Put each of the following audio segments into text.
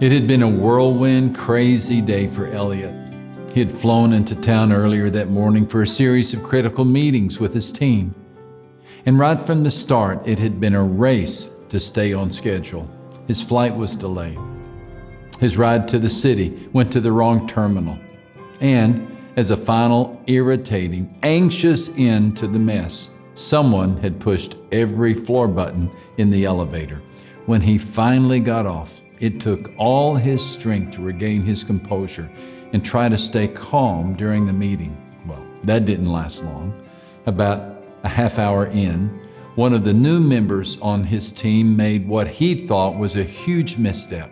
It had been a whirlwind, crazy day for Elliot. He had flown into town earlier that morning for a series of critical meetings with his team. And right from the start, it had been a race to stay on schedule. His flight was delayed. His ride to the city went to the wrong terminal. And as a final, irritating, anxious end to the mess, someone had pushed every floor button in the elevator. When he finally got off, it took all his strength to regain his composure and try to stay calm during the meeting. Well, that didn't last long. About a half hour in, one of the new members on his team made what he thought was a huge misstep.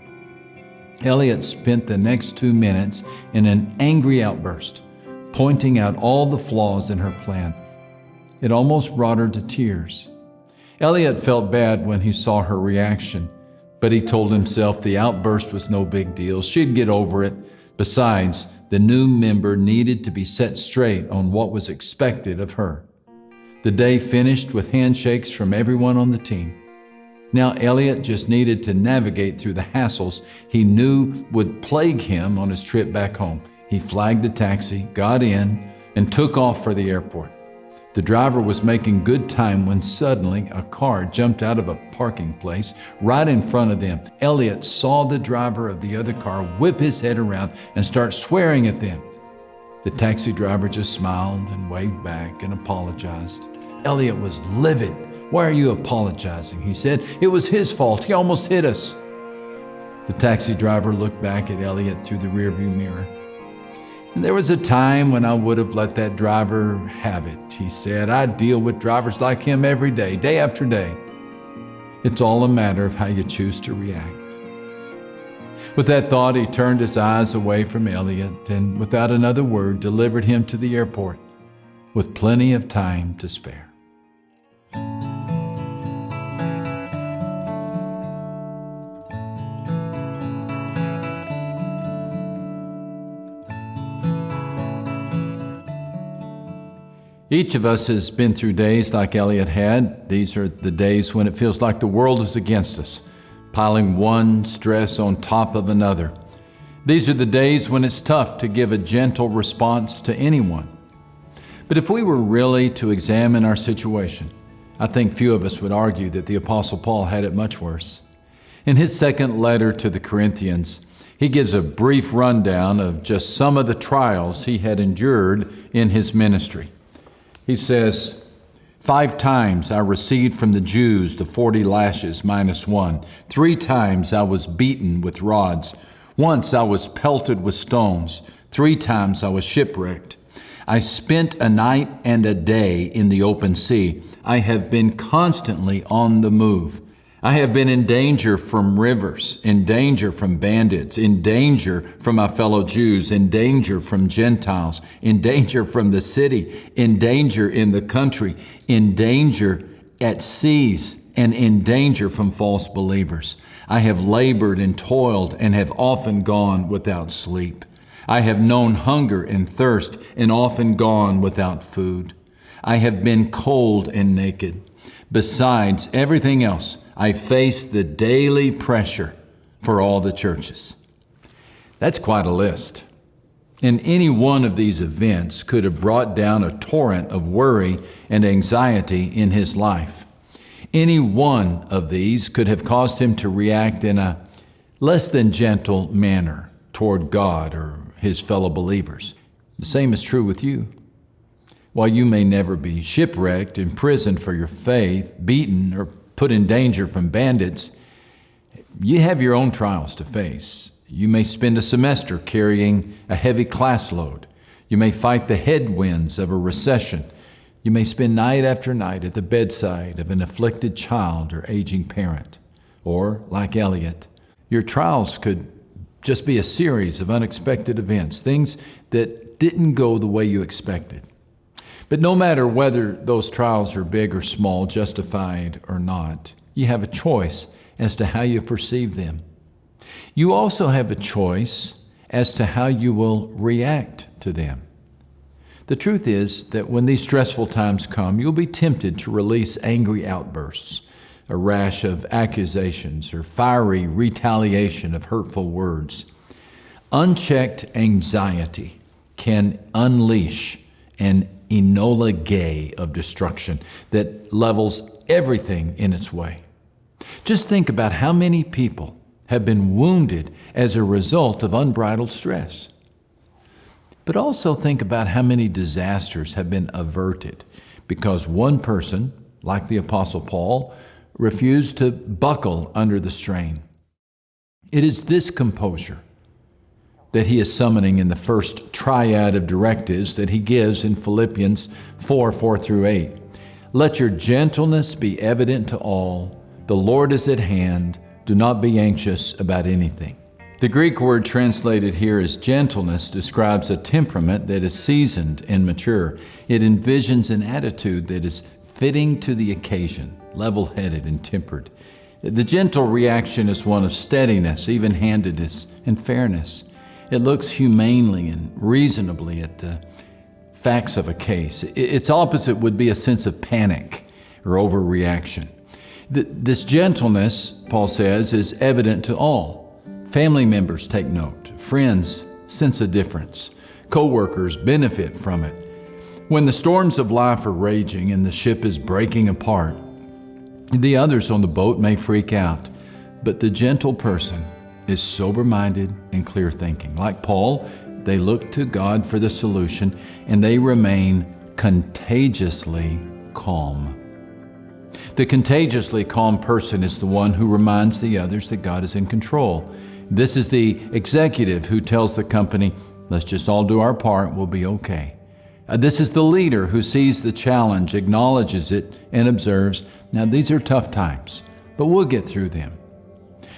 Elliot spent the next 2 minutes in an angry outburst, pointing out all the flaws in her plan. It almost brought her to tears. Elliot felt bad when he saw her reaction, but he told himself the outburst was no big deal. She'd get over it. Besides, the new member needed to be set straight on what was expected of her. The day finished with handshakes from everyone on the team. Now Elliot just needed to navigate through the hassles he knew would plague him on his trip back home. He flagged a taxi, got in, and took off for the airport. The driver was making good time when suddenly a car jumped out of a parking place right in front of them. Elliot saw the driver of the other car whip his head around and start swearing at them. The taxi driver just smiled and waved back and apologized. Elliot was livid. "Why are you apologizing?" he said. "It was his fault. He almost hit us." The taxi driver looked back at Elliot through the rearview mirror. "And there was a time when I would have let that driver have it," he said. "I deal with drivers like him every day, day after day. It's all a matter of how you choose to react." With that thought, he turned his eyes away from Elliot and, without another word, delivered him to the airport with plenty of time to spare. Each of us has been through days like Elliot had. These are the days when it feels like the world is against us, piling one stress on top of another. These are the days when it's tough to give a gentle response to anyone. But if we were really to examine our situation, I think few of us would argue that the Apostle Paul had it much worse. In his second letter to the Corinthians, he gives a brief rundown of just some of the trials he had endured in his ministry. He says, 5 times I received from the Jews the 40 lashes minus 1. 3 times I was beaten with rods. Once I was pelted with stones. 3 times I was shipwrecked. I spent a night and a day in the open sea. I have been constantly on the move. I have been in danger from rivers, in danger from bandits, in danger from my fellow Jews, in danger from Gentiles, in danger from the city, in danger in the country, in danger at seas, and in danger from false believers. I have labored and toiled and have often gone without sleep. I have known hunger and thirst and often gone without food. I have been cold and naked. Besides everything else, I face the daily pressure for all the churches. That's quite a list. And any one of these events could have brought down a torrent of worry and anxiety in his life. Any one of these could have caused him to react in a less than gentle manner toward God or his fellow believers. The same is true with you. While you may never be shipwrecked, imprisoned for your faith, beaten, or put in danger from bandits, you have your own trials to face. You may spend a semester carrying a heavy class load. You may fight the headwinds of a recession. You may spend night after night at the bedside of an afflicted child or aging parent. Or, like Elliot, your trials could just be a series of unexpected events, things that didn't go the way you expected. But no matter whether those trials are big or small, justified or not, you have a choice as to how you perceive them. You also have a choice as to how you will react to them. The truth is that when these stressful times come, you'll be tempted to release angry outbursts, a rash of accusations or fiery retaliation of hurtful words. Unchecked anxiety can unleash an Enola Gay of destruction that levels everything in its way. Just think about how many people have been wounded as a result of unbridled stress. But also think about how many disasters have been averted because one person, like the Apostle Paul, refused to buckle under the strain. It is this composure that he is summoning in the first triad of directives that he gives in Philippians 4:4-8. Let your gentleness be evident to all. The Lord is at hand. Do not be anxious about anything. The Greek word translated here as gentleness describes a temperament that is seasoned and mature. It envisions an attitude that is fitting to the occasion, level-headed and tempered. The gentle reaction is one of steadiness, even-handedness, and fairness. It looks humanely and reasonably at the facts of a case. Its opposite would be a sense of panic or overreaction. This gentleness, Paul says, is evident to all. Family members take note. Friends sense a difference. Co-workers benefit from it. When the storms of life are raging and the ship is breaking apart, the others on the boat may freak out, but the gentle person is sober-minded and clear-thinking. Like Paul, they look to God for the solution, and they remain contagiously calm. The contagiously calm person is the one who reminds the others that God is in control. This is the executive who tells the company, let's just all do our part, we'll be okay. This is the leader who sees the challenge, acknowledges it, and observes, now these are tough times, but we'll get through them.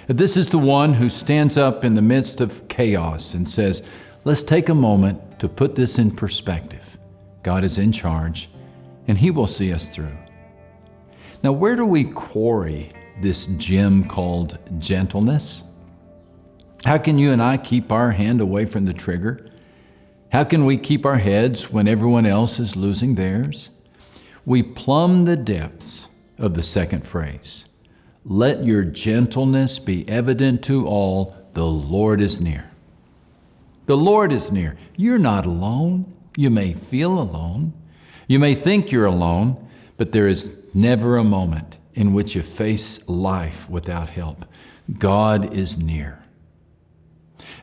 This is the one who stands up in the midst of chaos and says, let's take a moment to put this in perspective. God is in charge, and He will see us through. Now, where do we quarry this gem called gentleness? How can you and I keep our hand away from the trigger? How can we keep our heads when everyone else is losing theirs? We plumb the depths of the second phrase. Let your gentleness be evident to all. The Lord is near. The Lord is near. You're not alone. You may feel alone. You may think you're alone, but there is never a moment in which you face life without help. God is near.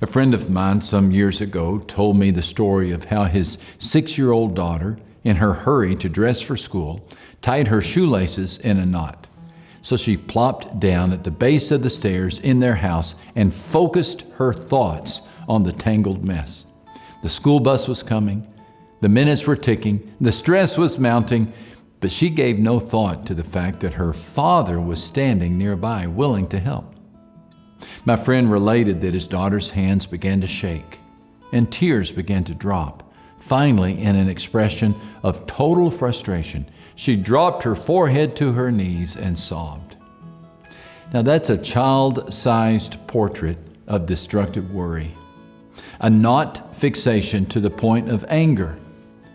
A friend of mine some years ago told me the story of how his 6-year-old daughter, in her hurry to dress for school, tied her shoelaces in a knot. So she plopped down at the base of the stairs in their house and focused her thoughts on the tangled mess. The school bus was coming, the minutes were ticking, the stress was mounting, but she gave no thought to the fact that her father was standing nearby, willing to help. My friend related that his daughter's hands began to shake and tears began to drop. Finally, in an expression of total frustration, she dropped her forehead to her knees and sobbed. Now that's a child-sized portrait of destructive worry, a knot fixation to the point of anger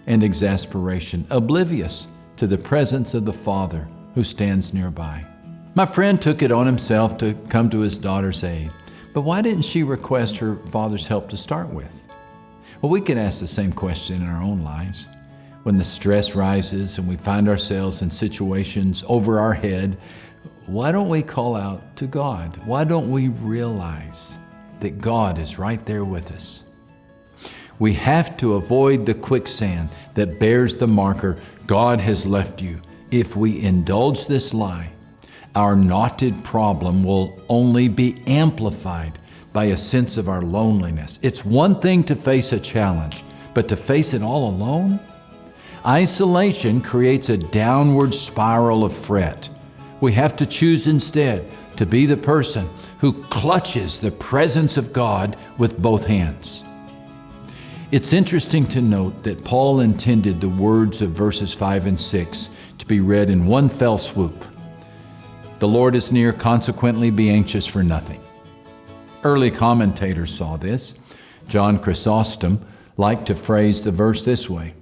and exasperation, oblivious to the presence of the Father who stands nearby. My friend took it on himself to come to his daughter's aid, but why didn't she request her father's help to start with? Well, we can ask the same question in our own lives. When the stress rises and we find ourselves in situations over our head, why don't we call out to God? Why don't we realize that God is right there with us? We have to avoid the quicksand that bears the marker, God has left you. If we indulge this lie, our knotted problem will only be amplified by a sense of our loneliness. It's one thing to face a challenge, but to face it all alone? Isolation creates a downward spiral of fret. We have to choose instead to be the person who clutches the presence of God with both hands. It's interesting to note that Paul intended the words of verses 5 and 6 to be read in one fell swoop. The Lord is near, consequently be anxious for nothing. Early commentators saw this. John Chrysostom liked to phrase the verse this way: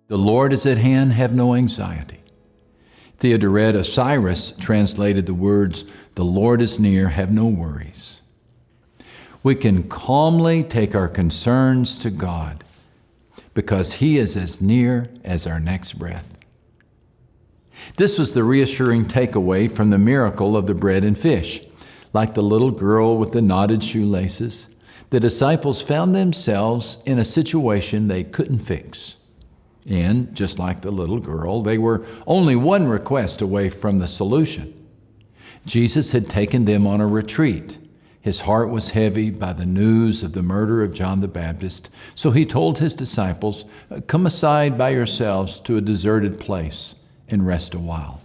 the Lord is at hand, have no anxiety. Theodoretta Cyrus translated the words, "The Lord is near, have no worries." We can calmly take our concerns to God because He is as near as our next breath. This was the reassuring takeaway from the miracle of the bread and fish. Like the little girl with the knotted shoelaces, the disciples found themselves in a situation they couldn't fix. And just like the little girl, they were only one request away from the solution. Jesus had taken them on a retreat. His heart was heavy by the news of the murder of John the Baptist, so He told His disciples, "Come aside by yourselves to a deserted place and rest a while."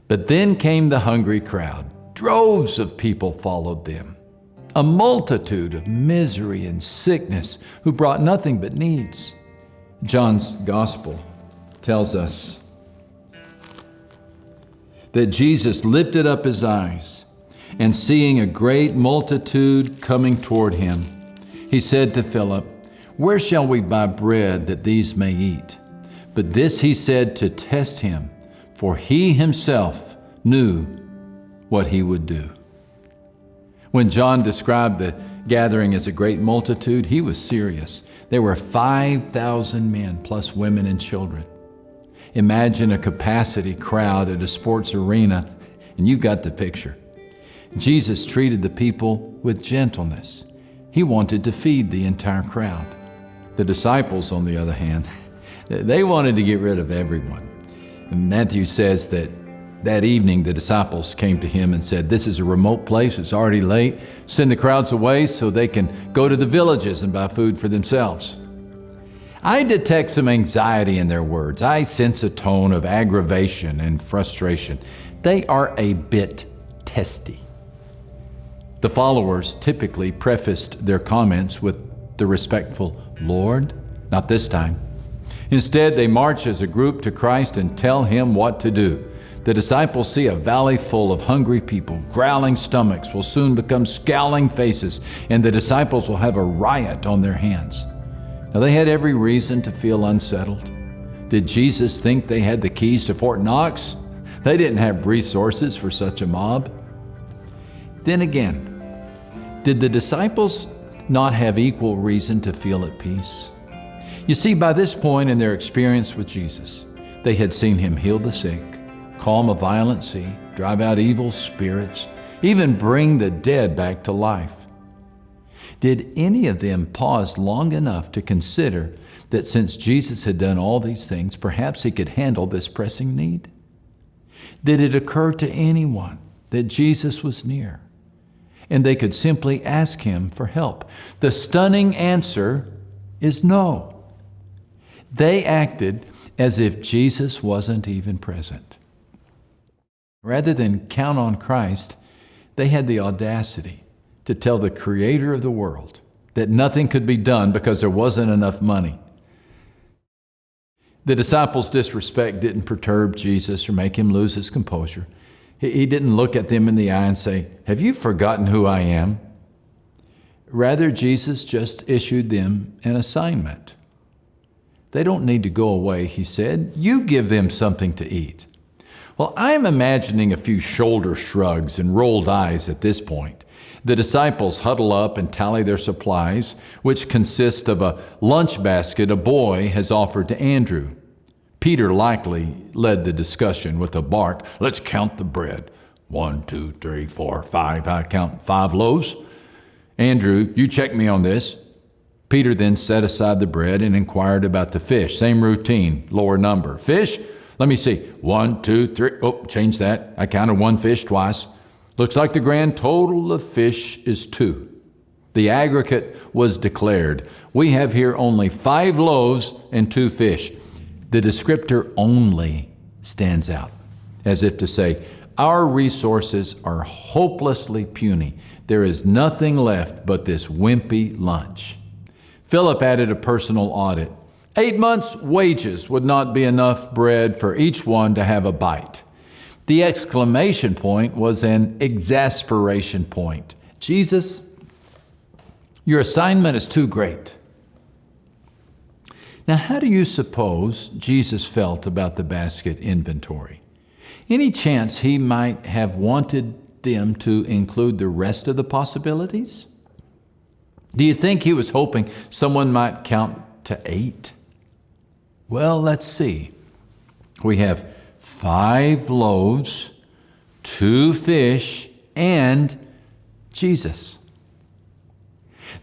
But then came the hungry crowd. Droves of people followed them, a multitude of misery and sickness who brought nothing but needs. John's gospel tells us that Jesus lifted up His eyes, and seeing a great multitude coming toward Him, He said to Philip, "Where shall we buy bread that these may eat?" But this He said to test Him, for He Himself knew what He would do. When John described the gathering as a great multitude, he was serious. There were 5,000 men plus women and children. Imagine a capacity crowd at a sports arena, and you got the picture. Jesus treated the people with gentleness. He wanted to feed the entire crowd. The disciples, on the other hand, they wanted to get rid of everyone. And Matthew says that evening the disciples came to Him and said, "This is a remote place, it's already late. Send the crowds away so they can go to the villages and buy food for themselves." I detect some anxiety in their words. I sense a tone of aggravation and frustration. They are a bit testy. The followers typically prefaced their comments with the respectful, "Lord," not this time. Instead, they march as a group to Christ and tell Him what to do. The disciples see a valley full of hungry people. Growling stomachs will soon become scowling faces, and the disciples will have a riot on their hands. Now, they had every reason to feel unsettled. Did Jesus think they had the keys to Fort Knox? They didn't have resources for such a mob. Then again, did the disciples not have equal reason to feel at peace? You see, by this point in their experience with Jesus, they had seen Him heal the sick, calm a violent sea, drive out evil spirits, even bring the dead back to life. Did any of them pause long enough to consider that since Jesus had done all these things, perhaps He could handle this pressing need? Did it occur to anyone that Jesus was near and they could simply ask Him for help? The stunning answer is no. They acted as if Jesus wasn't even present. Rather than count on Christ, they had the audacity to tell the Creator of the world that nothing could be done because there wasn't enough money. The disciples' disrespect didn't perturb Jesus or make Him lose His composure. He didn't look at them in the eye and say, "Have you forgotten who I am?" Rather, Jesus just issued them an assignment. "They don't need to go away," He said. "You give them something to eat." Well, I'm imagining a few shoulder shrugs and rolled eyes at this point. The disciples huddle up and tally their supplies, which consist of a lunch basket a boy has offered to Andrew. Peter likely led the discussion with a bark. "Let's count the bread. 1, 2, 3, 4, 5. I count 5 loaves. Andrew, you check me on this." Peter then set aside the bread and inquired about the fish. Same routine, lower number. "Fish? Let me see. 1, 2, 3. Oh, change that. I counted 1 fish twice. Looks like the grand total of fish is 2. The aggregate was declared. We have here only 5 loaves and 2 fish. The descriptor "only" stands out, as if to say, our resources are hopelessly puny. There is nothing left but this wimpy lunch. Philip added a personal audit. 8 months' wages would not be enough bread for each one to have a bite. The exclamation point was an exasperation point. "Jesus, your assignment is too great." Now, how do you suppose Jesus felt about the basket inventory? Any chance he might have wanted them to include the rest of the possibilities? Do you think he was hoping someone might count to 8? Well, let's see. We have 5 loaves, 2 fish, and Jesus.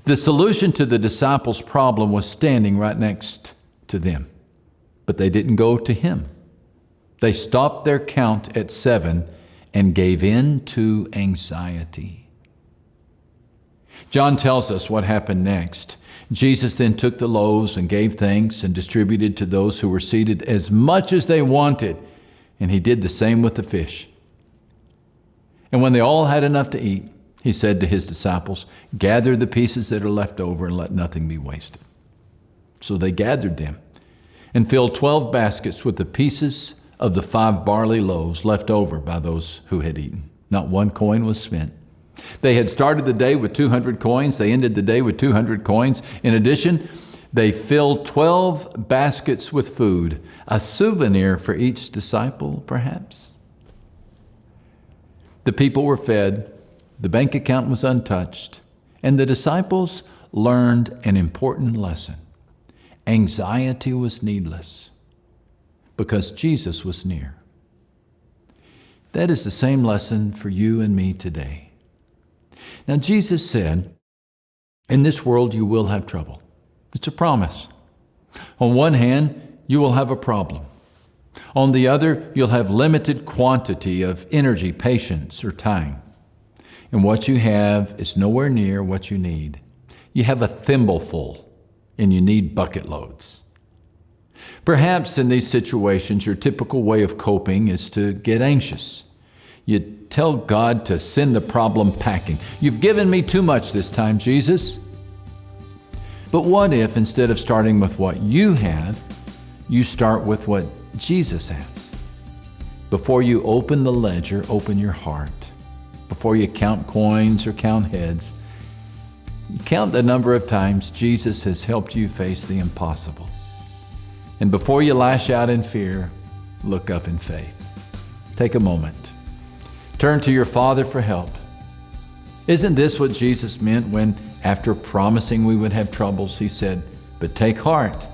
The solution to the disciples' problem was standing right next to them, but they didn't go to him. They stopped their count at 7 and gave in to anxiety. John tells us what happened next. Jesus then took the loaves and gave thanks and distributed to those who were seated as much as they wanted, and he did the same with the fish. And when they all had enough to eat, he said to his disciples, "Gather the pieces that are left over and let nothing be wasted." So they gathered them and filled 12 baskets with the pieces of the 5 barley loaves left over by those who had eaten. Not one coin was spent. They had started the day with 200 coins. They ended the day with 200 coins. In addition, they filled 12 baskets with food, a souvenir for each disciple, perhaps. The people were fed, the bank account was untouched, and the disciples learned an important lesson. Anxiety was needless because Jesus was near. That is the same lesson for you and me today. Now, Jesus said, "In this world you will have trouble." It's a promise. On one hand, you will have a problem. On the other, you'll have limited quantity of energy, patience, or time. And what you have is nowhere near what you need. You have a thimbleful, and you need bucket loads. Perhaps in these situations, your typical way of coping is to get anxious. You tell God to send the problem packing. "You've given me too much this time, Jesus." But what if, instead of starting with what you have, you start with what Jesus has? Before you open the ledger, open your heart. Before you count coins or count heads, count the number of times Jesus has helped you face the impossible. And before you lash out in fear, look up in faith. Take a moment. Turn to your Father for help. Isn't this what Jesus meant when, after promising we would have troubles, he said, "But take heart,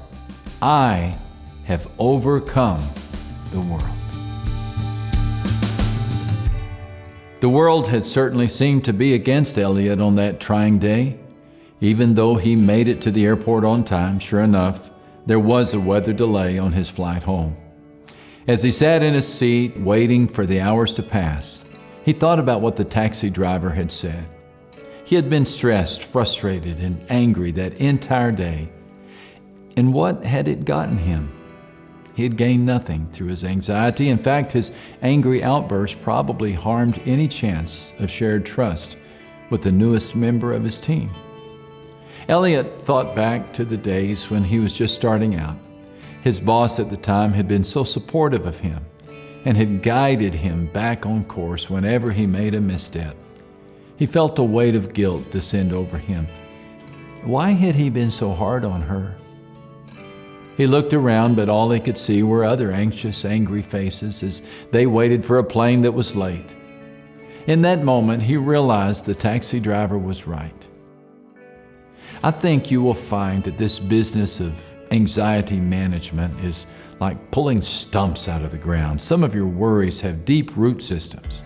I have overcome the world." The world had certainly seemed to be against Elliot on that trying day. Even though he made it to the airport on time, sure enough, there was a weather delay on his flight home. As he sat in his seat, waiting for the hours to pass, he thought about what the taxi driver had said. He had been stressed, frustrated, and angry that entire day. And what had it gotten him? He had gained nothing through his anxiety. In fact, his angry outburst probably harmed any chance of shared trust with the newest member of his team. Elliot thought back to the days when he was just starting out. His boss at the time had been so supportive of him and had guided him back on course whenever he made a misstep. He felt a weight of guilt descend over him. Why had he been so hard on her? He looked around, but all he could see were other anxious, angry faces as they waited for a plane that was late. In that moment, he realized the taxi driver was right. I think you will find that this business of anxiety management is like pulling stumps out of the ground. Some of your worries have deep root systems,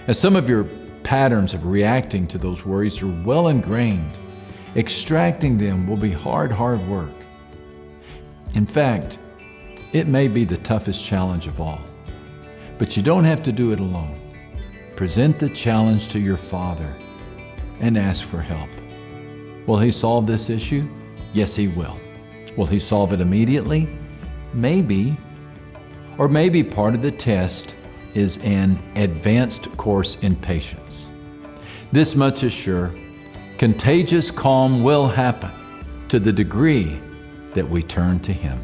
and some of your patterns of reacting to those worries are well ingrained. Extracting them will be hard work. In fact, it may be the toughest challenge of all, but you don't have to do it alone. Present the challenge to your Father and ask for help. Will He solve this issue? Yes, He will. Will He solve it immediately? Maybe. Or maybe part of the test is an advanced course in patience. This much is sure, contagious calm will happen to the degree that we turn to Him.